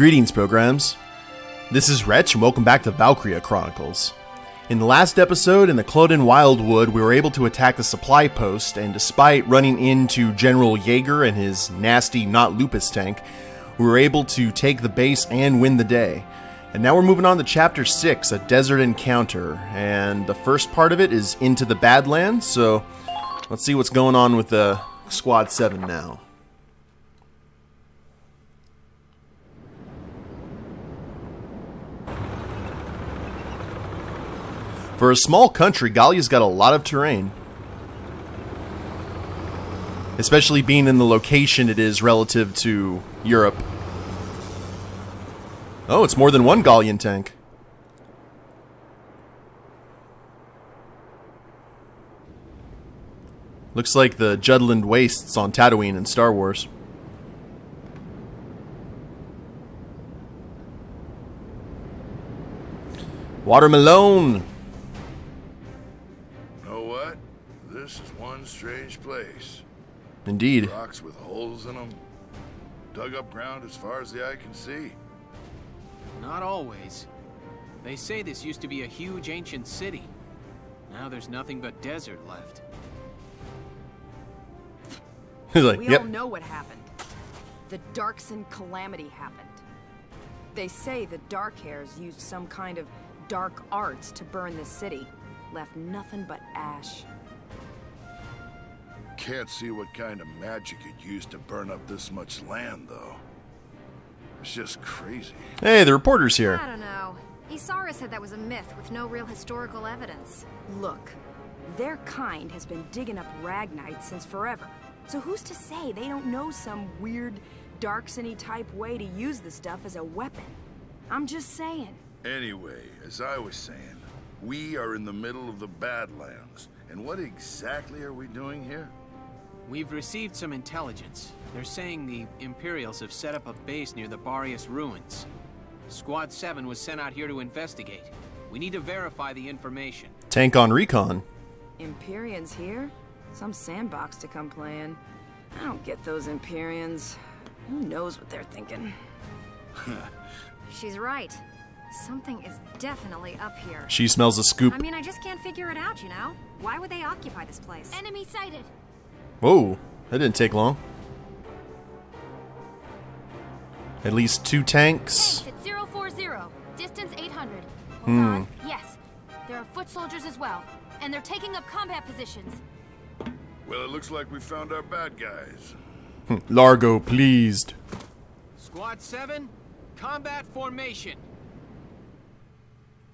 Greetings, programs. This is Wretch, and welcome back to Valkyria Chronicles. In the last episode, in the Cloden Wildwood, we were able to attack the supply post, and despite running into General Jaeger and his nasty not lupus tank, we were able to take the base and win the day. And now we're moving on to Chapter 6, a desert encounter, and the first part of it is into the Badlands, so let's see what's going on with Squad 7 now. For a small country, Gallia's got a lot of terrain. Especially being in the location it is relative to Europe. Oh, it's more than one Gallian tank. Looks like the Judland Wastes on Tatooine in Star Wars. Watermelon! Strange place. Indeed. Rocks with holes in them. Dug up ground as far as the eye can see. Not always. They say this used to be a huge ancient city. Now there's nothing but desert left. He's like, we yep. all know what happened. The Darkson calamity happened. They say the Darkhairs used some kind of dark arts to burn the city. Left nothing but ash. Can't see what kind of magic you'd use to burn up this much land, though. It's just crazy. Hey, the reporter's here. I don't know. Isara said that was a myth with no real historical evidence. Look, their kind has been digging up Ragnite since forever. So who's to say they don't know some weird, Darksony type way to use the stuff as a weapon? I'm just saying. Anyway, as I was saying, we are in the middle of the Badlands. And what exactly are we doing here? We've received some intelligence. They're saying the Imperials have set up a base near the Barrius ruins. Squad 7 was sent out here to investigate. We need to verify the information. Tank on recon. Imperians here? Some sandbox to come play in. I don't get those Imperians. Who knows what they're thinking? She's right. Something is definitely up here. She smells a scoop. I mean, I just can't figure it out, you know? Why would they occupy this place? Enemy sighted. Whoa, that didn't take long. At least 2 tanks. Tanks at 040, distance 800. Hold on. Yes, there are foot soldiers as well, and they're taking up combat positions. Well, it looks like we found our bad guys. Largo pleased. Squad 7, combat formation.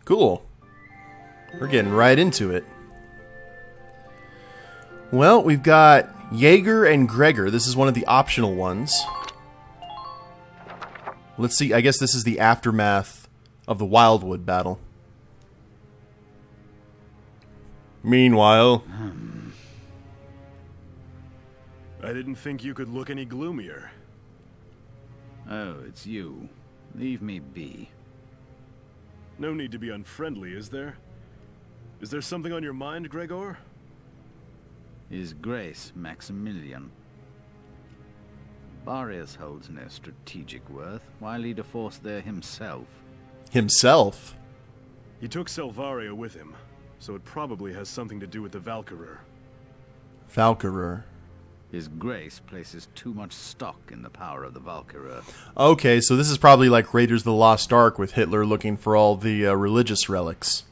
Cool. We're getting right into it. Well, we've got Jaeger and Gregor. This is one of the optional ones. Let's see. I guess this is the aftermath of the Wildwood battle. Meanwhile... I didn't think you could look any gloomier. Oh, it's you. Leave me be. No need to be unfriendly, is there? Is there something on your mind, Gregor? His Grace Maximilian. Barrius holds no strategic worth. Why lead a force there himself? Himself? He took Selvaria with him, so it probably has something to do with the Valkyria. Valkyria. His Grace places too much stock in the power of the Valkyria. Okay, so this is probably like Raiders of the Lost Ark with Hitler looking for all the religious relics.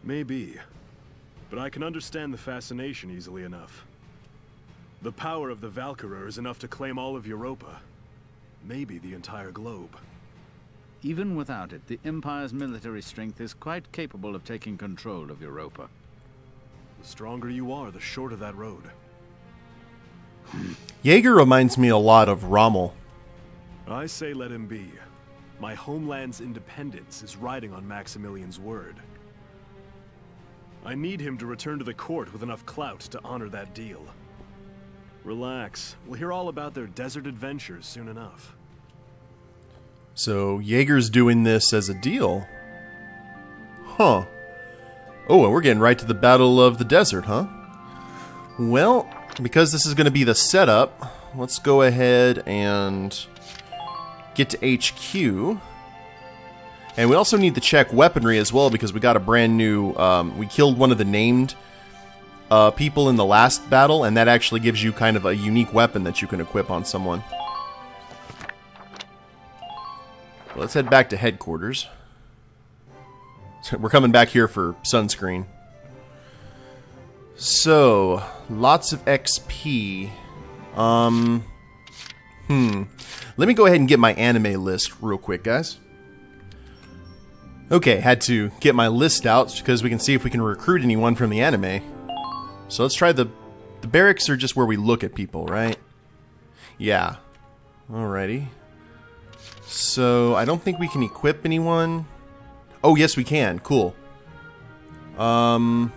Maybe. But I can understand the fascination easily enough. The power of the Valkyria is enough to claim all of Europa. Maybe the entire globe. Even without it, the Empire's military strength is quite capable of taking control of Europa. The stronger you are, the shorter that road. Jaeger reminds me a lot of Rommel. I say let him be. My homeland's independence is riding on Maximilian's word. I need him to return to the court with enough clout to honor that deal. Relax. We'll hear all about their desert adventures soon enough. So Jaeger's doing this as a deal. Huh. Oh, and we're getting right to the Battle of the Desert, huh? Well, because this is going to be the setup, let's go ahead and get to HQ. And we also need to check weaponry as well, because we got a brand new... we killed one of the named people in the last battle, and that actually gives you kind of a unique weapon that you can equip on someone. Well, let's head back to headquarters. We're coming back here for sunscreen. So, lots of XP. Let me go ahead and get my anime list real quick, guys. Okay, had to get my list out because we can see if we can recruit anyone from the anime. So let's try the barracks are just where we look at people, right? Yeah. Alrighty. So, I don't think we can equip anyone. Oh, yes, we can. Cool. I'll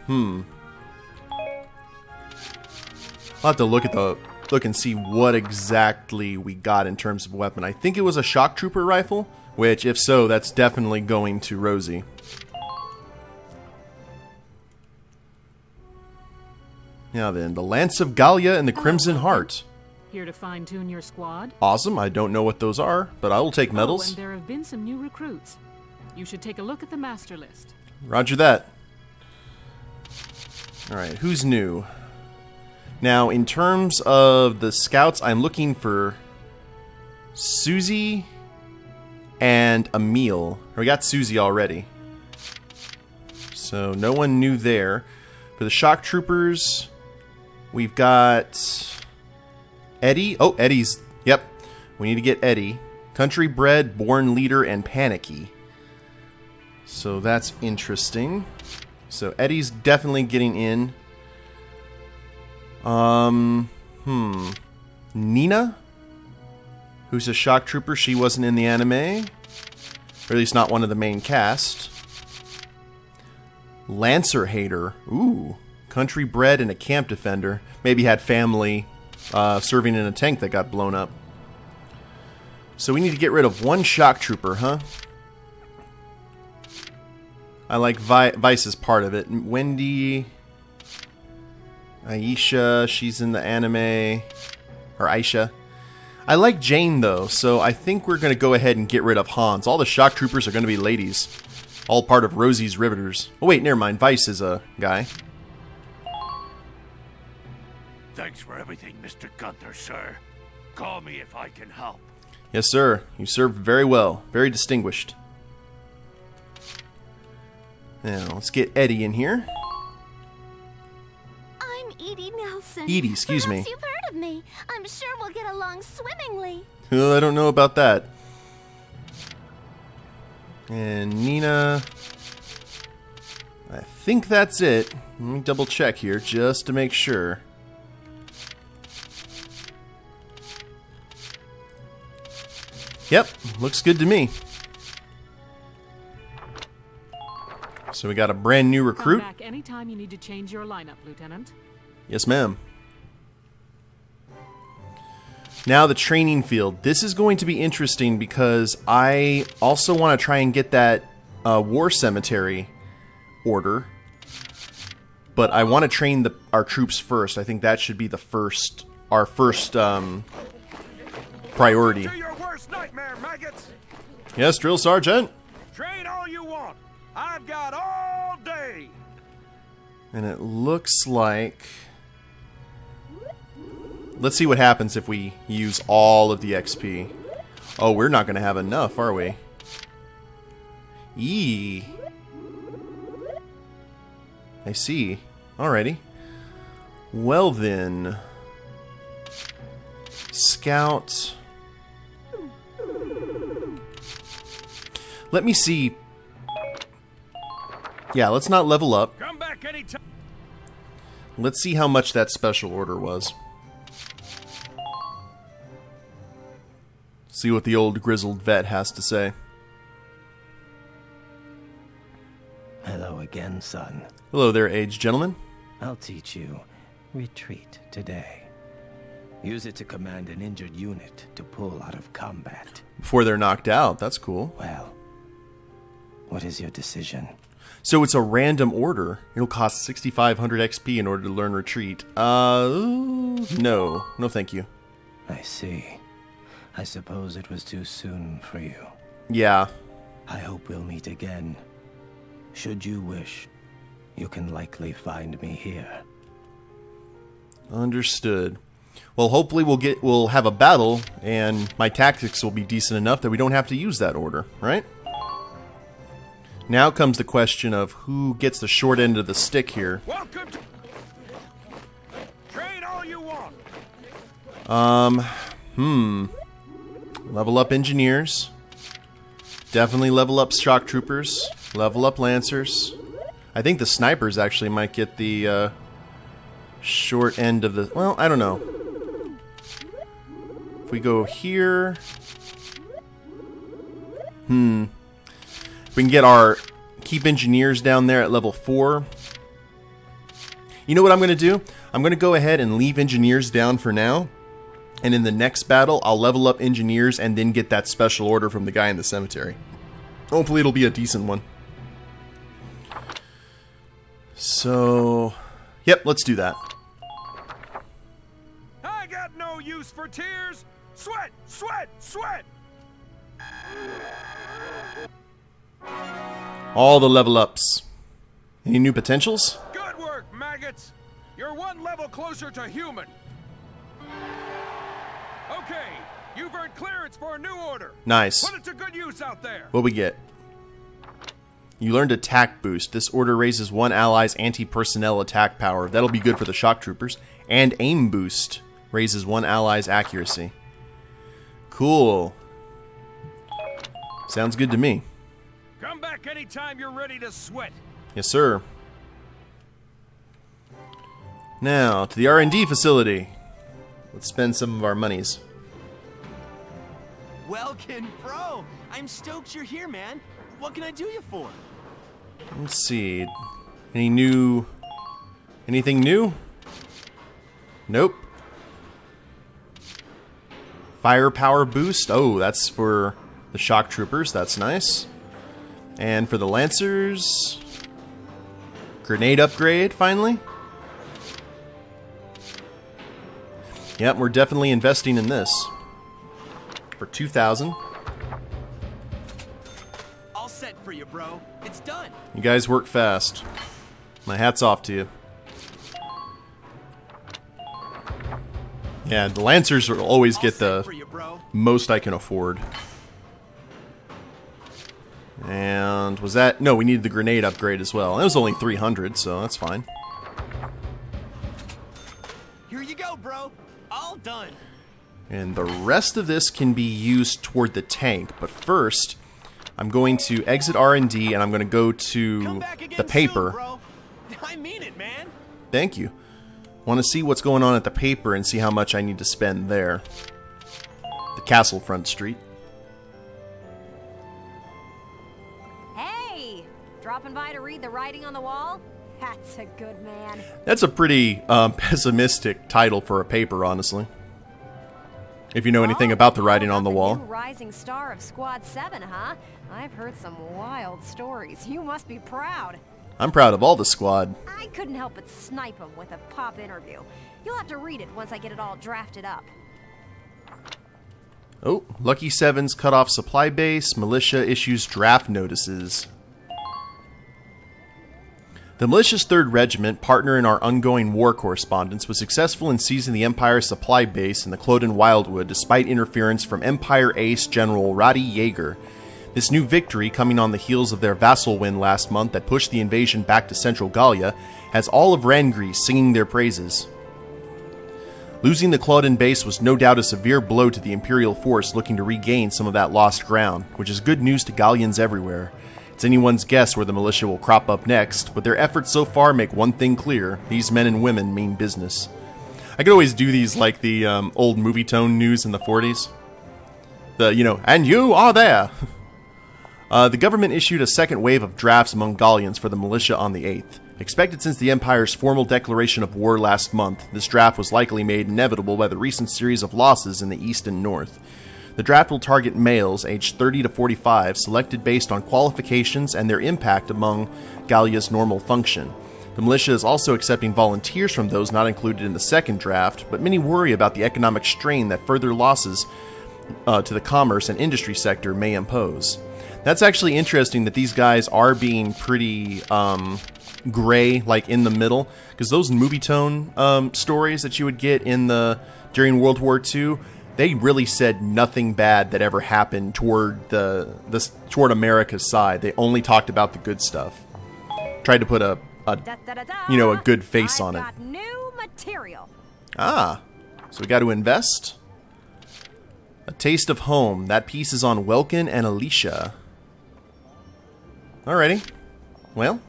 have to look and see what exactly we got in terms of weapon. I think it was a shock trooper rifle, which, if so, that's definitely going to Rosie. Now then, the Lance of Gallia and the Crimson Heart. Here to fine-tune your squad? Awesome. I don't know what those are, but I will take medals. Oh, and there have been some new recruits. You should take a look at the master list. Roger that. Alright, who's new? Now, in terms of the scouts, I'm looking for Susie and Emil. We got Susie already. So, no one new there. For the shock troopers, we've got Eddie. Oh, Eddie's... Yep. We need to get Eddie. Country bred, born leader, and panicky. So that's interesting. So Eddie's definitely getting in. Nina, who's a shock trooper. She wasn't in the anime, or at least not one of the main cast. Lancer hater. Ooh, country bred and a camp defender. Maybe had family serving in a tank that got blown up. So we need to get rid of one shock trooper, huh? I like Vice as part of it. Wendy, Aisha, she's in the anime. Or Aisha. I like Jane, though, so I think we're going to go ahead and get rid of Hans. All the shock troopers are going to be ladies. All part of Rosie's Riveters. Oh, wait, never mind. Vice is a guy. Thanks for everything, Mr. Gunther, sir. Call me if I can help. Yes, sir. You served very well. Very distinguished. Now, let's get Eddie in here. I'm Edie Nelson. Edie, excuse me. Perhaps you've heard of me. I'm sure we'll get along swimmingly. I don't know about that. And Nina. I think that's it. Let me double check here just to make sure. Yep, looks good to me. So we got a brand new recruit. Come back anytime you need to change your lineup, Lieutenant. Yes, ma'am. Now the training field. This is going to be interesting because I also want to try and get that war cemetery order. But I want to train our troops first. I think that should be our first priority. Your worst nightmare, maggots. Yes, drill sergeant. Train all you want. I've got all day. And it looks like... Let's see what happens if we use all of the XP. Oh, we're not going to have enough, are we? Eee. I see. Alrighty. Well then. Scout. Let me see. Yeah, let's not level up. Come back anytime. Let's see how much that special order was. See what the old grizzled vet has to say. Hello again, son. Hello there, aged gentleman. I'll teach you retreat today. Use it to command an injured unit to pull out of combat. Before they're knocked out, that's cool. Well, what is your decision? So it's a random order. It'll cost 6,500 XP in order to learn retreat. No. No, thank you. I see. I suppose it was too soon for you. Yeah. I hope we'll meet again. Should you wish, you can likely find me here. Understood. Well, hopefully we'll have a battle, and my tactics will be decent enough that we don't have to use that order, right? Now comes the question of who gets the short end of the stick here. Welcome to... Train all you want. Level up engineers. Definitely level up shock troopers. Level up lancers. I think the snipers actually might get the short end of the... Well, I don't know. If we go here... If we can get our... Keep engineers down there at level 4. You know what I'm going to do? I'm going to go ahead and leave engineers down for now. And in the next battle, I'll level up engineers and then get that special order from the guy in the cemetery. Hopefully it'll be a decent one. So... Yep, let's do that. I got no use for tears. Sweat, sweat, sweat. All the level ups. Any new potentials? Good work, maggots. You're one level closer to human. Okay, you've earned clearance for a new order. Nice. Put it to good use out there. What we get? You learned attack boost. This order raises one ally's anti-personnel attack power. That'll be good for the shock troopers. And aim boost raises one ally's accuracy. Cool. Sounds good to me. Come back anytime you're ready to sweat. Yes, sir. Now, to the R&D facility. Let's spend some of our monies. Welkin, bro! I'm stoked you're here, man. What can I do you for? Let's see. Anything new? Nope. Firepower boost. Oh, that's for the shock troopers. That's nice. And for the lancers, grenade upgrade, finally. Yep, we're definitely investing in this. For 2,000. All set for you, bro. It's done. You guys work fast. My hat's off to you. Yeah, the lancers will always get the most I can afford. And was that... No, we needed the grenade upgrade as well. It was only 300, so that's fine. Here you go, bro. All done. And the rest of this can be used toward the tank. But first, I'm going to exit R&D and I'm going to go to the paper. Soon, bro. I mean it, man. Thank you. Want to see what's going on at the paper and see how much I need to spend there. The Castle Front Street. Hey! Dropping by to read the writing on the wall? That's a good man. That's a pretty pessimistic title for a paper, honestly. If you know anything about the writing on the wall. New rising star of Squad 7, huh? I've heard some wild stories. You must be proud. I'm proud of all the squad. I couldn't help but snipe him with a pop interview. You'll have to read it once I get it all drafted up. Oh, Lucky Seven's cut off supply base. Militia issues draft notices. The militia's 3rd Regiment, partner in our ongoing war correspondence, was successful in seizing the Empire's supply base in the Cloden Wildwood despite interference from Empire ace General Roddy Yeager. This new victory, coming on the heels of their vassal win last month that pushed the invasion back to Central Gallia, has all of Rangris singing their praises. Losing the Cloden base was no doubt a severe blow to the Imperial force looking to regain some of that lost ground, which is good news to Gallians everywhere. It's anyone's guess where the militia will crop up next, but their efforts so far make one thing clear: these men and women mean business. I could always do these like the old movie tone news in the 40s. And you are there! The government issued a second wave of drafts among Gallians for the militia on the 8th. Expected since the Empire's formal declaration of war last month, this draft was likely made inevitable by the recent series of losses in the East and North. The draft will target males aged 30 to 45, selected based on qualifications and their impact among Gallia's normal function. The militia is also accepting volunteers from those not included in the second draft, but many worry about the economic strain that further losses to the commerce and industry sector may impose. That's actually interesting that these guys are being pretty gray, like in the middle, because those movie tone stories that you would get in during World War II, they really said nothing bad that ever happened toward toward America's side. They only talked about the good stuff. Tried to put a good face on it. Got new material. Ah, so we got to invest. A Taste of Home. That piece is on Welkin and Alicia. Alrighty. Well,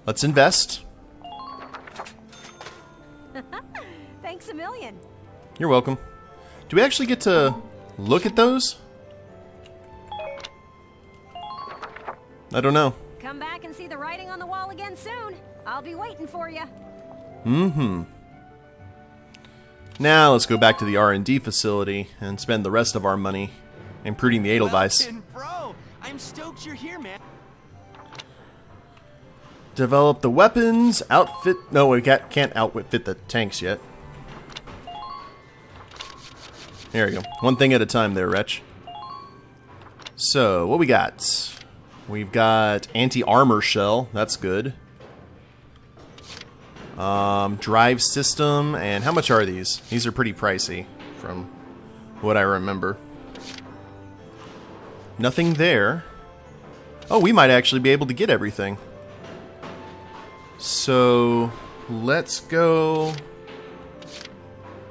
let's invest. Thanks a million. You're welcome. Do we actually get to look at those? I don't know. Come back and see the writing on the wall again soon. I'll be waiting for you. Mm-hmm. Now let's go back to the R&D facility and spend the rest of our money improving the Edelweiss. Bro, I'm stoked you're here, man. Develop the weapons, outfit... No, we can't outfit the tanks yet. There we go. One thing at a time there, Wretch. So, what we got? We've got anti-armor shell. That's good. Drive system, and how much are these? These are pretty pricey, from what I remember. Nothing there. Oh, we might actually be able to get everything. So, let's go...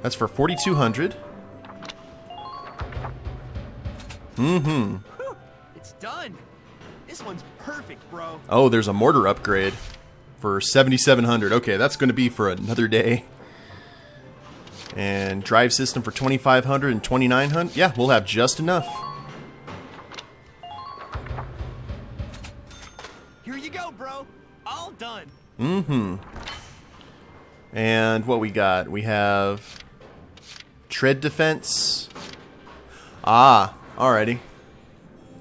That's for 4,200. Mm-hmm. It's done. This one's perfect, bro. Oh, there's a mortar upgrade for 7,700. Okay, that's going to be for another day. And drive system for 2,500 and 2,900. Yeah, we'll have just enough. Here you go, bro. All done. Mm-hmm. And what we got? We have tread defense. Ah, alrighty.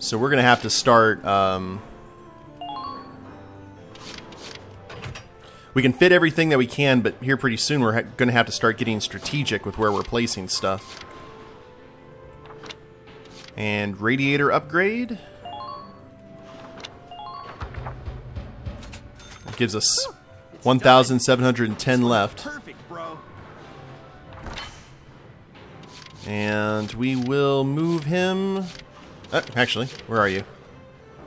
So we're gonna have to start. We can fit everything that we can, but here pretty soon we're gonna have to start getting strategic with where we're placing stuff. And radiator upgrade. It gives us 1,710 left. Perfect, bro. And we will move him... actually, where are you?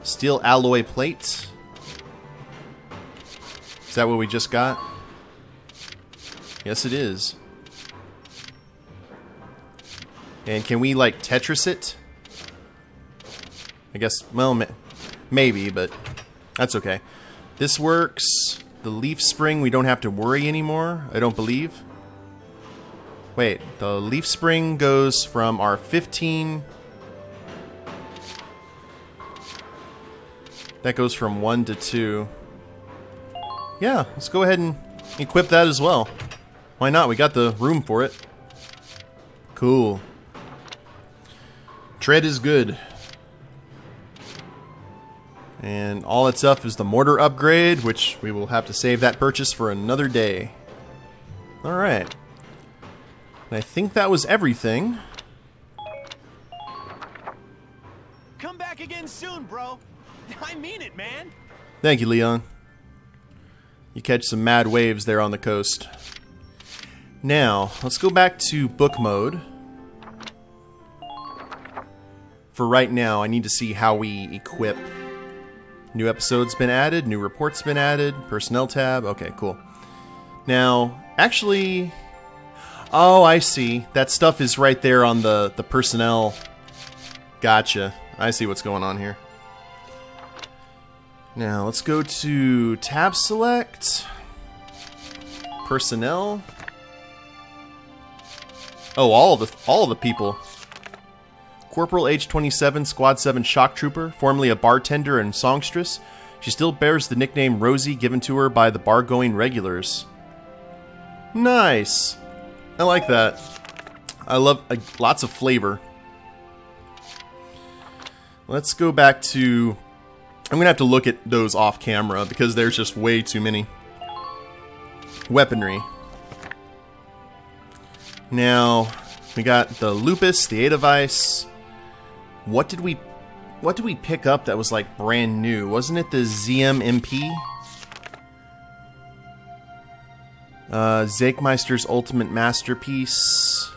Steel alloy plate. Is that what we just got? Yes, it is. And can we, like, Tetris it? I guess, well, maybe, but that's okay. This works. The leaf spring, we don't have to worry anymore, I don't believe. Wait, the leaf spring goes from our 15... That goes from 1 to 2. Yeah, let's go ahead and equip that as well. Why not? We got the room for it. Cool. Tread is good. And all that's up is the mortar upgrade, which we will have to save that purchase for another day. Alright. And I think that was everything. Come back again soon, bro. I mean it, man. Thank you, Leon. You catch some mad waves there on the coast. Now, let's go back to book mode. For right now, I need to see how we equip. New episode's been added, new report's been added, personnel tab. Okay, cool. Now, actually... Oh, I see. That stuff is right there on the personnel. Gotcha. I see what's going on here. Now, let's go to tab select. Personnel. Oh, all of the people. Corporal age 27, Squad 7 shock trooper, formerly a bartender and songstress. She still bears the nickname Rosie given to her by the bar-going regulars. Nice. I like that. I love lots of flavor. Let's go back to... I'm going to have to look at those off camera because there's just way too many. Weaponry. Now, We got the Lupus, the Edelweiss. What did we pick up that was like brand new? Wasn't it the ZM-MP? Zekmeister's Ultimate Masterpiece.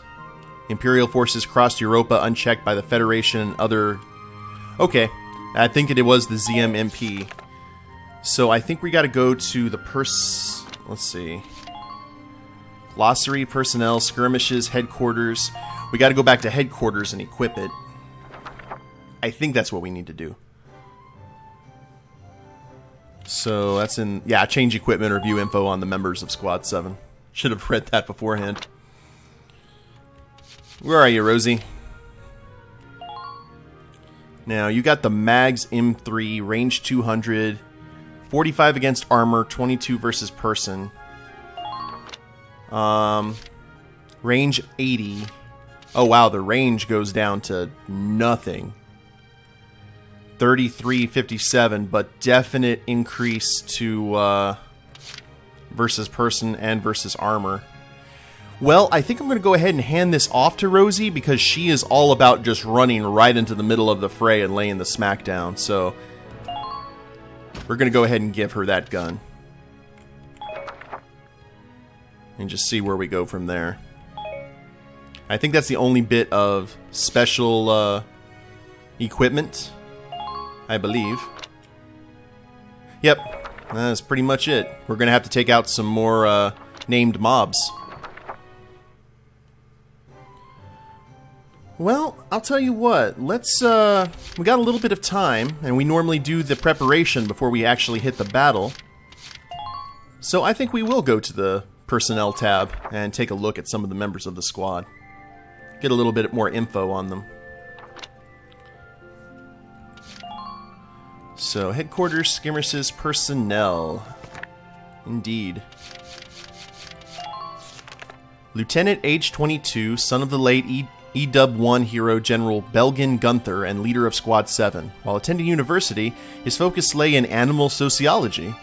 Imperial forces crossed Europa unchecked by the Federation and other... Okay, I think it was the ZM-MP. So I think we gotta go to the let's see. Glossary, personnel, skirmishes, headquarters. We gotta go back to headquarters and equip it. I think that's what we need to do. So that's in... Yeah, change equipment or view info on the members of Squad 7. Should have read that beforehand. Where are you, Rosie? Now, you got the Mags M3, range 200, 45 against armor, 22 versus person. Range 80. Oh, wow, the range goes down to nothing. 33-57, but definite increase to versus person and versus armor. Well, I think I'm going to go ahead and hand this off to Rosie because she is all about just running right into the middle of the fray and laying the smackdown. So we're going to go ahead and give her that gun. And just see where we go from there. I think that's the only bit of special equipment, I believe. Yep, that's pretty much it. We're going to have to take out some more named mobs. Well, I'll tell you what, let's, we got a little bit of time, and we normally do the preparation before we actually hit the battle. So I think we will go to the personnel tab and take a look at some of the members of the squad. Get a little bit more info on them. So, headquarters, skirmishes, personnel. Indeed. Lieutenant age 22, son of the late Ep.10 hero General Belgen Gunther and leader of Squad 7. While attending university, his focus lay in animal sociology.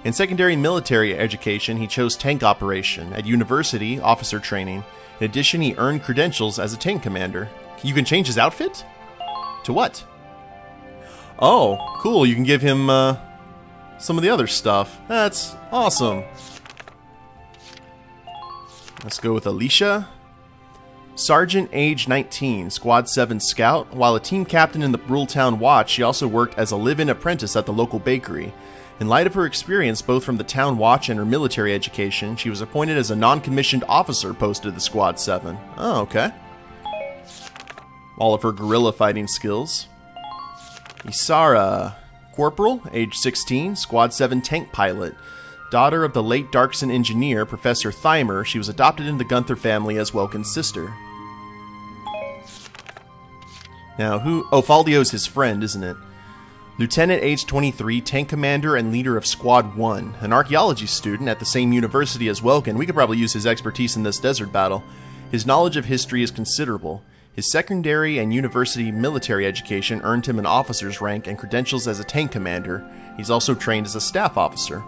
In secondary military education, he chose tank operation. At university, officer training. In addition, he earned credentials as a tank commander. You can change his outfit? To what? Oh, cool. You can give him some of the other stuff. That's awesome. Let's go with Alicia. Sergeant, age 19, Squad 7 scout. While a team captain in the Ruletown Watch, she also worked as a live-in apprentice at the local bakery. In light of her experience both from the Town Watch and her military education, she was appointed as a non-commissioned officer posted to Squad 7. Oh, okay. All of her guerrilla fighting skills. Isara, Corporal, age 16, Squad 7 tank pilot. Daughter of the late Darkson engineer, Professor Thymer, she was adopted into the Gunther family as Welkin's sister. Now, oh, Faldio's his friend, isn't it? Lieutenant, age 23, tank commander and leader of Squad 1. An archaeology student at the same university as Welkin, we could probably use his expertise in this desert battle. His knowledge of history is considerable. His secondary and university military education earned him an officer's rank and credentials as a tank commander. He's also trained as a staff officer.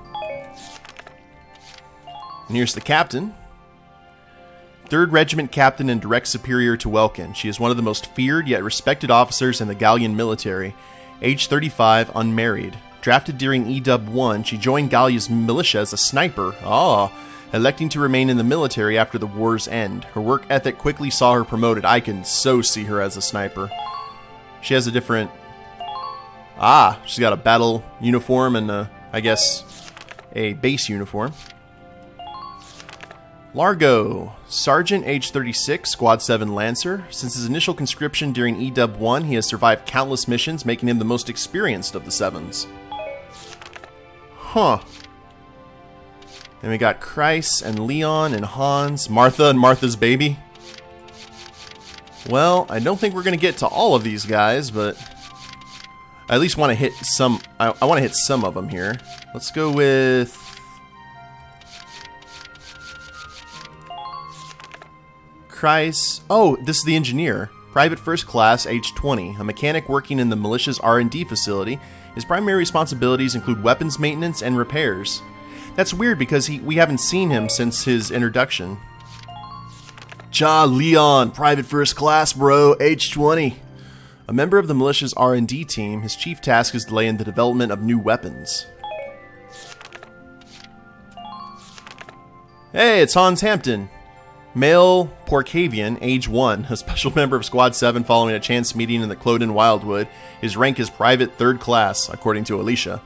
And here's the captain. 3rd Regiment captain and direct superior to Welkin. She is one of the most feared yet respected officers in the Gallian military. Age 35, unmarried. Drafted during Ep.10, she joined Gallia's militia as a sniper. Electing to remain in the military after the war's end. Her work ethic quickly saw her promoted. I can so see her as a sniper. She has a different... she's got a battle uniform and, I guess, a base uniform. Largo, Sergeant, age 36, Squad 7 Lancer. Since his initial conscription during Ep.10, he has survived countless missions, making him the most experienced of the Sevens. Huh. Then we got Kreis and Leon and Hans, Martha and Martha's baby. Well, I don't think we're going to get to all of these guys, but I at least want to hit some. I want to hit some of them here. Let's go with... Kreis. Oh, this is the engineer. Private first class, age 20. A mechanic working in the militia's R&D facility. His primary responsibilities include weapons maintenance and repairs. That's weird because we haven't seen him since his introduction. Ja Leon, private first class, bro, age 20. A member of the militia's R&D team, his chief task is delaying the development of new weapons. Hey, it's Hans Hampton. Male Porcavian, age 1, a special member of Squad 7 following a chance meeting in the Cloden Wildwood. His rank is private 3rd class, according to Alicia.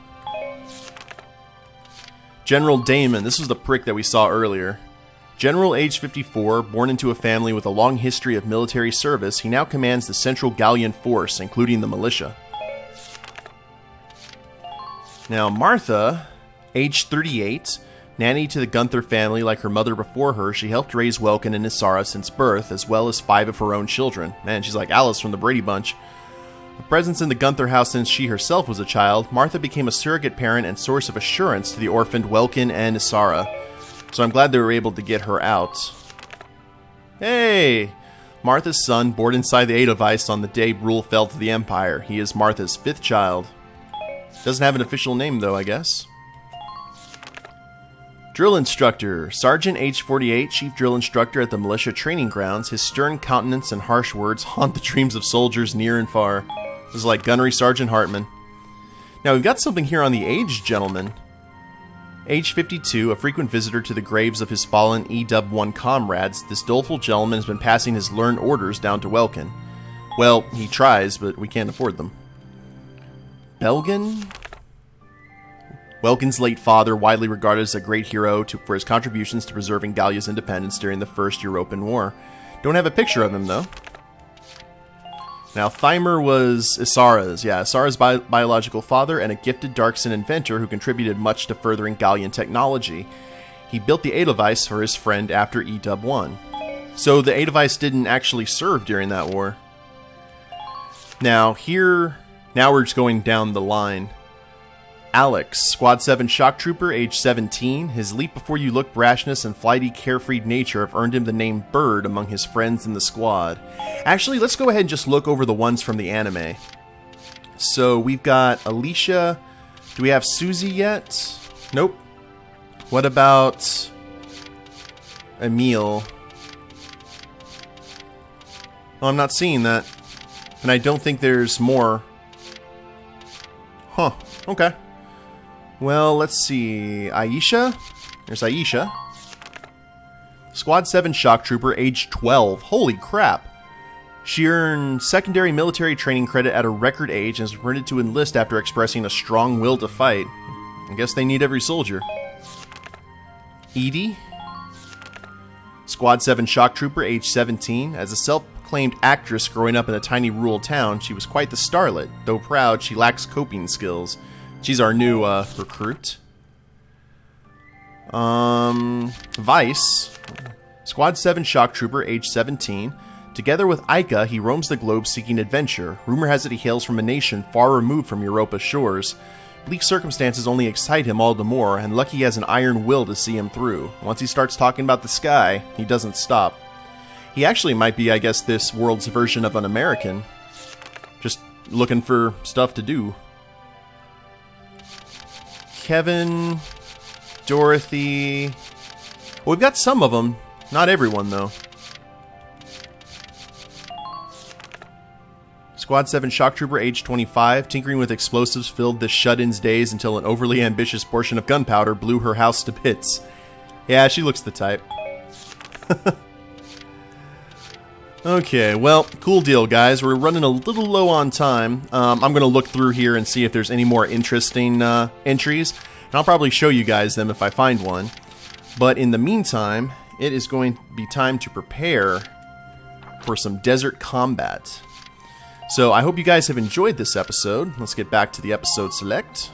General Damon, this was the prick that we saw earlier. General age 54, born into a family with a long history of military service, he now commands the Central Gallian Force, including the militia. Now Martha, age 38, nanny to the Gunther family like her mother before her, she helped raise Welkin and Isara since birth, as well as 5 of her own children. Man, she's like Alice from the Brady Bunch. A presence in the Gunther house since she herself was a child, Martha became a surrogate parent and source of assurance to the orphaned Welkin and Isara. So I'm glad they were able to get her out. Hey! Martha's son, born inside the Edelweiss on the day Brule fell to the Empire. He is Martha's 5th child. Doesn't have an official name though, I guess. Drill Instructor. Sergeant age 48, Chief Drill Instructor at the Militia Training Grounds. His stern countenance and harsh words haunt the dreams of soldiers near and far. This is like Gunnery Sergeant Hartman. Now we've got something here on the aged gentleman. Age 52, a frequent visitor to the graves of his fallen E-1 comrades, this doleful gentleman has been passing his learned orders down to Welkin. Well, he tries, but we can't afford them. Belgen? Welkin's late father, widely regarded as a great hero for his contributions to preserving Gallia's independence during the First European War. Don't have a picture of him, though. Now, Thymer was Isara's. Yeah, Isara's biological father and a gifted Darkson inventor who contributed much to furthering Gallian technology. He built the Edelweiss for his friend after E-1. So the Edelweiss didn't actually serve during that war. Now, now we're just going down the line. Alex, Squad 7 shock trooper, age 17. His leap-before-you-look brashness and flighty, carefree nature have earned him the name Bird among his friends in the squad. Actually, let's go ahead and just look over the ones from the anime. So, we've got Alicia. Do we have Susie yet? Nope. What about Emil? Well, I'm not seeing that. And I don't think there's more. Huh. Okay. Well, let's see. Aisha? There's Aisha. Squad 7 shock trooper, age 12. Holy crap. She earned secondary military training credit at a record age and is permitted to enlist after expressing a strong will to fight. I guess they need every soldier. Edie? Squad 7 shock trooper, age 17. As a self-proclaimed actress growing up in a tiny rural town, she was quite the starlet. Though proud, she lacks coping skills. She's our new recruit. Vice. Squad 7 shock trooper, age 17. Together with Aika, he roams the globe seeking adventure. Rumor has it he hails from a nation far removed from Europa's shores. Bleak circumstances only excite him all the more, and lucky he has an iron will to see him through. Once he starts talking about the sky, he doesn't stop. He actually might be, I guess, this world's version of an American. Just looking for stuff to do. Kevin, Dorothy. Well, we've got some of them. Not everyone, though. Squad 7 shock trooper, age 25. Tinkering with explosives filled the shut-ins days until an overly ambitious portion of gunpowder blew her house to bits. Yeah, she looks the type. Okay, well, cool deal, guys. We're running a little low on time. I'm going to look through here and see if there's any more interesting entries, and I'll probably show you guys them if I find one. But in the meantime, it is going to be time to prepare for some desert combat. So I hope you guys have enjoyed this episode. Let's get back to the episode select.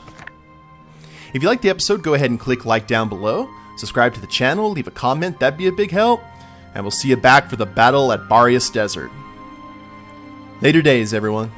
If you liked the episode, go ahead and click like down below. Subscribe to the channel, leave a comment, that'd be a big help. And we'll see you back for the battle at Barious Desert. Later days, everyone.